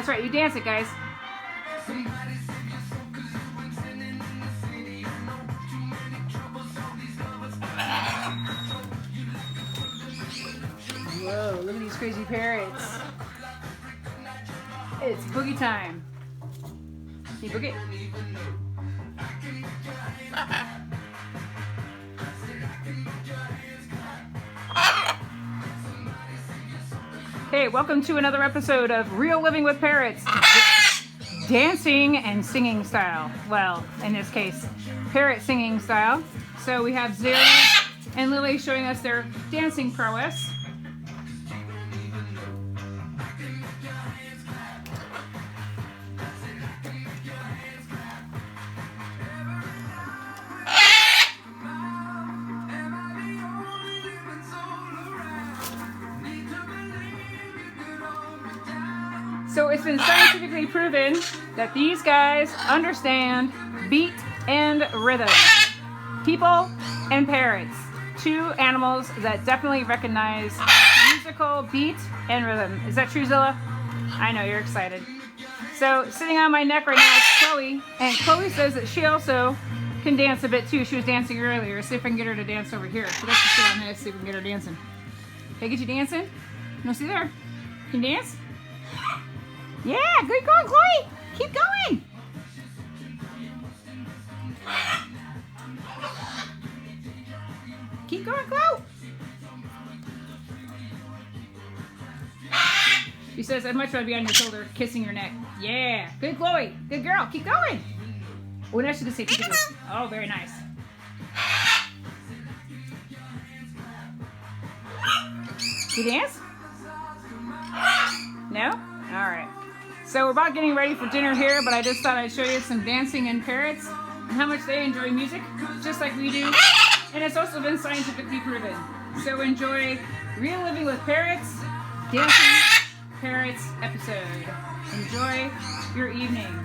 That's right, you dance it, guys. Whoa, look at these crazy parrots. It's boogie time. Can you boogie? Okay, welcome to another episode of Real Living with Parrots. Dancing and singing style. Well, in this case, parrot singing style. So we have Zilla and Lily showing us their dancing prowess. So it's been scientifically proven that these guys understand beat and rhythm. People and parrots, two animals that definitely recognize musical beat and rhythm. Is that true, Zilla? I know, you're excited. So sitting on my neck right now is Chloe, and Chloe says that she also can dance a bit too. She was dancing earlier. See if I can get her to dance over here. So let's just sit on this, see if we can get her dancing. Can I get you dancing? No, see there? Can you dance? Yeah, good going, Chloe. Keep going. Keep going, Chloe. She says, I'd much rather be on your shoulder, kissing your neck. Yeah, good, Chloe. Good girl. Keep going. Oh, now she's going to say, keep going. Oh, very nice. You dance? No? All right. So we're about getting ready for dinner here, but I just thought I'd show you some dancing and parrots and how much they enjoy music, just like we do. And it's also been scientifically proven. So enjoy Real Living with Parrots, Dancing Parrots episode. Enjoy your evening.